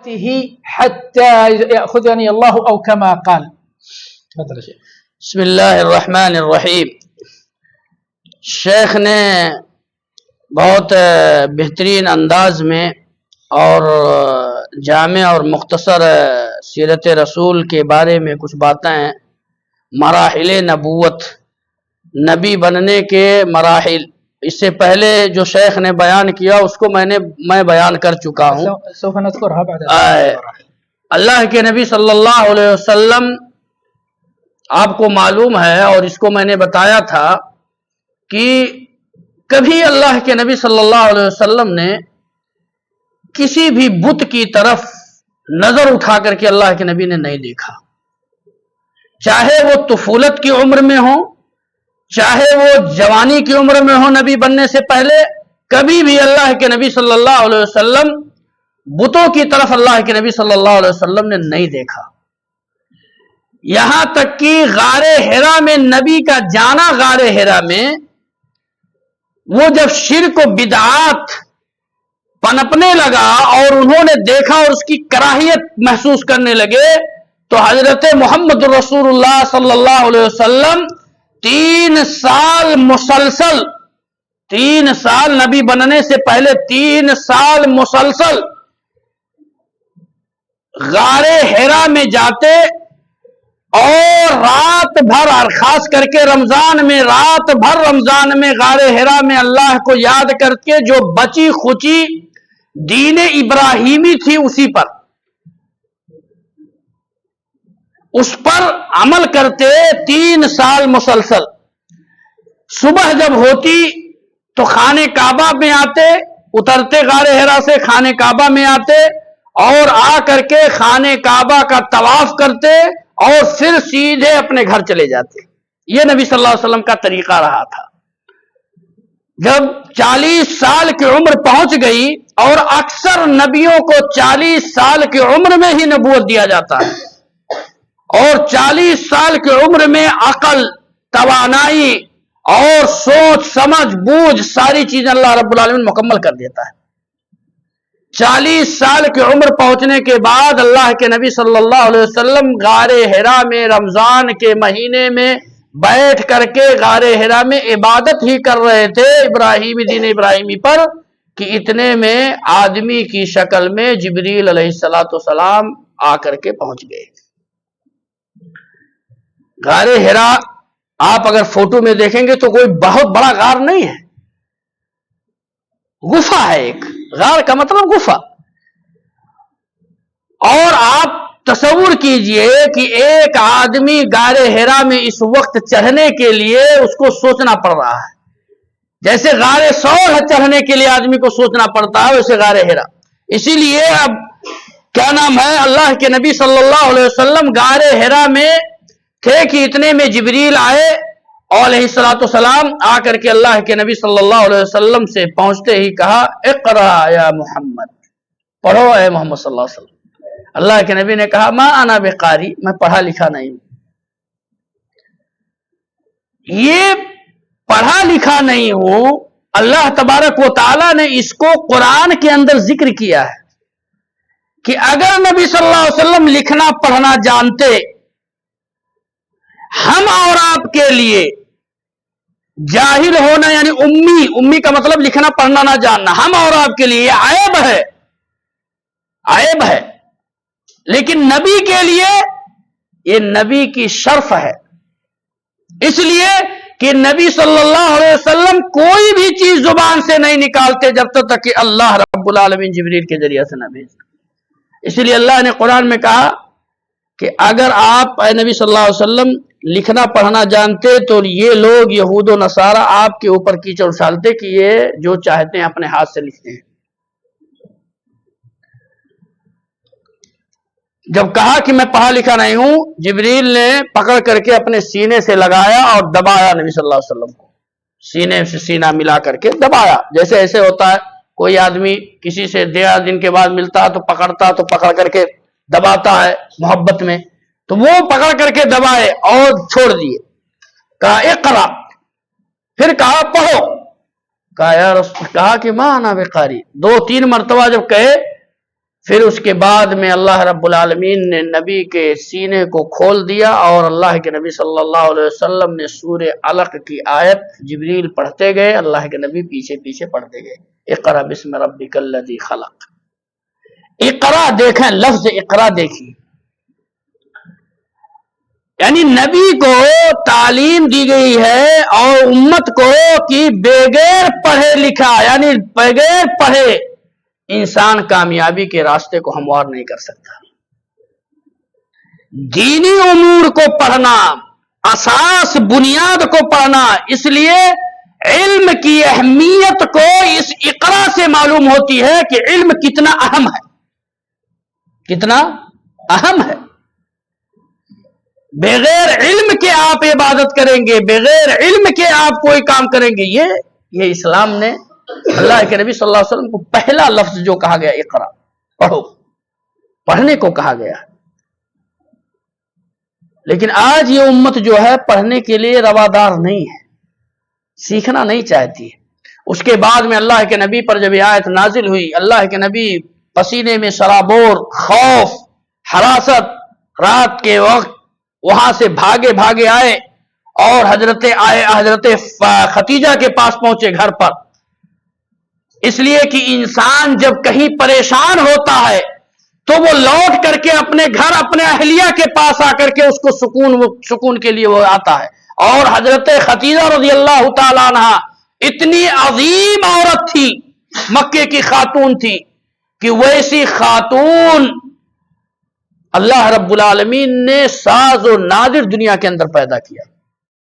حتى يأخذني الله أو كما قال. بسم اللہ الرحمن الرحیم. شیخ نے بہت بہترین انداز میں اور جامع اور مختصر سیرت رسول کے بارے میں کچھ باتیں ہیں. مراحل نبوت، نبی بننے کے مراحل، اس سے پہلے جو شیخ نے بیان کیا اس کو میں بیان کر چکا ہوں. اللہ کے نبی صلی اللہ علیہ وسلم آپ کو معلوم ہے اور اس کو میں نے بتایا تھا کہ کبھی اللہ کے نبی صلی اللہ علیہ وسلم نے کسی بھی بت کی طرف نظر اٹھا کر کے اللہ کے نبی نے نہیں دیکھا، چاہے وہ طفولت کی عمر میں ہو، چاہے وہ جوانی کی عمر میں ہو. نبی بننے سے پہلے کبھی بھی اللہ کے نبی صلی اللہ علیہ وسلم بتوں کی طرف اللہ کے نبی صلی اللہ علیہ وسلم نے نہیں دیکھا. یہاں تک کہ غار حرا میں نبی کا جانا، غار حرا میں وہ جب شرک و بدعات پنپنے لگا اور انہوں نے دیکھا اور اس کی کراہیت محسوس کرنے لگے تو حضرت محمد رسول اللہ صلی اللہ علیہ وسلم 3 سال مسلسل، 3 سال نبی بننے سے پہلے 3 سال مسلسل غار حرا میں جاتے اور رات بھر، اور خاص کر کے رمضان میں رات بھر رمضان میں غار حرا میں اللہ کو یاد کر کے جو بچی کھچی دین ابراہیمی تھی اسی پر، اس پر عمل کرتے 3 سال مسلسل. صبح جب ہوتی تو خانہ کعبہ میں آتے، اترتے غار حرا سے خانہ کعبہ میں آتے اور آ کر کے خانہ کعبہ کا طواف کرتے اور پھر سیدھے اپنے گھر چلے جاتے. یہ نبی صلی اللہ علیہ وسلم کا طریقہ رہا تھا. جب 40 سال کی عمر پہنچ گئی، اور اکثر نبیوں کو 40 سال کی عمر میں ہی نبوت دیا جاتا ہے، اور 40 سال کی عمر میں عقل، توانائی اور سوچ سمجھ بوجھ ساری چیزیں اللہ رب العالمین مکمل کر دیتا ہے. 40 سال کی عمر پہنچنے کے بعد اللہ کے نبی صلی اللہ علیہ وسلم غار حرا میں رمضان کے مہینے میں بیٹھ کر کے غار حرا میں عبادت ہی کر رہے تھے ابراہیمی دین ابراہیمی پر، کہ اتنے میں آدمی کی شکل میں جبریل علیہ السلام آ کر کے پہنچ گئے. غار حرا آپ اگر فوٹو میں دیکھیں گے تو کوئی بہت بڑا غار نہیں ہے، گفا ہے. ایک غار کا مطلب گفا. اور آپ تصور کیجئے کہ ایک آدمی غار حرا میں اس وقت چڑھنے کے لیے اس کو سوچنا پڑ رہا ہے، جیسے غار ثور چڑھنے کے لیے آدمی کو سوچنا پڑتا ہے، ویسے غار حرا. اسی لیے اب کیا نام ہے، اللہ کے نبی صلی اللہ علیہ وسلم غار حرا میں تھے کہ اتنے میں جبریل آئے اور علیہ السلام آ کر کے اللہ کے نبی صلی اللہ علیہ وسلم سے پہنچتے ہی کہا اقرا یا محمد، پڑھو اے محمد صلی اللہ علیہ وسلم. اللہ کے نبی نے کہا ما انا بقاری، میں پڑھا لکھا نہیں ہوں. یہ پڑھا لکھا نہیں ہوں، اللہ تبارک و تعالی نے اس کو قرآن کے اندر ذکر کیا ہے کہ اگر نبی صلی اللہ علیہ وسلم لکھنا پڑھنا جانتے، ہم اور آپ کے لیے جاہل ہونا یعنی امی کا مطلب لکھنا پڑھنا نہ جاننا، ہم اور آپ کے لیے عیب ہے، عیب ہے. لیکن نبی کے لیے یہ نبی کی شرف ہے، اس لیے کہ نبی صلی اللہ علیہ وسلم کوئی بھی چیز زبان سے نہیں نکالتے جب تک کہ اللہ رب العالمین جبریل کے ذریعے سے نہ بھیجے. اس لیے اللہ نے قرآن میں کہا کہ اگر آپ اے نبی صلی اللہ علیہ وسلم لکھنا پڑھنا جانتے تو یہ لوگ یہود و نصارہ آپ کے اوپر کیچڑ اچھالتے کہ یہ جو چاہتے ہیں اپنے ہاتھ سے لکھتے ہیں. جب کہا کہ میں پڑھا لکھا نہیں ہوں، جبریل نے پکڑ کر کے اپنے سینے سے لگایا اور دبایا نبی صلی اللہ علیہ وسلم کو، سینے سے سینہ ملا کر کے دبایا. جیسے ایسے ہوتا ہے کوئی آدمی کسی سے 10 دن کے بعد ملتا ہے تو پکڑتا تو پکڑ کر کے دباتا ہے محبت میں، تو وہ پکڑ کر کے دبائے اور چھوڑ دیے. کہا اقرا، پھر کہا پڑھو. کہا یا رسول، کہا کہ ما انا بقاری. 2-3 مرتبہ جب کہے پھر اس کے بعد میں اللہ رب العالمین نے نبی کے سینے کو کھول دیا اور اللہ کے نبی صلی اللہ علیہ وسلم نے سورہ علق کی آیت جبریل پڑھتے گئے، اللہ کے نبی پیچھے پیچھے پڑھتے گئے، اقرا بسم ربک الذی خلق۔ اقرا دیکھیں، لفظ اقرا دیکھیے، یعنی نبی کو تعلیم دی گئی ہے اور امت کو کہ بغیر پڑھے لکھا، یعنی بغیر پڑھے انسان کامیابی کے راستے کو ہموار نہیں کر سکتا۔ دینی امور کو پڑھنا، اساس بنیاد کو پڑھنا، اس لیے علم کی اہمیت کو اس اقرا سے معلوم ہوتی ہے کہ علم کتنا اہم ہے، کتنا اہم ہے۔ بغیر علم کے آپ عبادت کریں گے، بغیر علم کے آپ کوئی کام کریں گے، یہ اسلام نے اللہ کے نبی صلی اللہ علیہ وسلم کو پہلا لفظ جو کہا گیا اقرا، پڑھو، پڑھنے کو کہا گیا۔ لیکن آج یہ امت جو ہے پڑھنے کے لیے روادار نہیں ہے، سیکھنا نہیں چاہتی ہے۔ اس کے بعد میں اللہ کے نبی پر جب یہ آیت نازل ہوئی، اللہ کے نبی پسینے میں سرابور، خوف، حراست، رات کے وقت وہاں سے بھاگے بھاگے آئے اور حضرت ختیجہ کے پاس پہنچے گھر پر، اس لیے کہ انسان جب کہیں پریشان ہوتا ہے تو وہ لوٹ کر کے اپنے گھر، اپنے اہلیہ کے پاس آ کر کے اس کو سکون کے لیے وہ آتا ہے۔ اور حضرت ختیجہ رضی اللہ تعالیٰ عنہ اتنی عظیم عورت تھی، مکے کی خاتون تھی، کہ ویسی خاتون اللہ رب العالمین نے ساز و نادر دنیا کے اندر پیدا کیا۔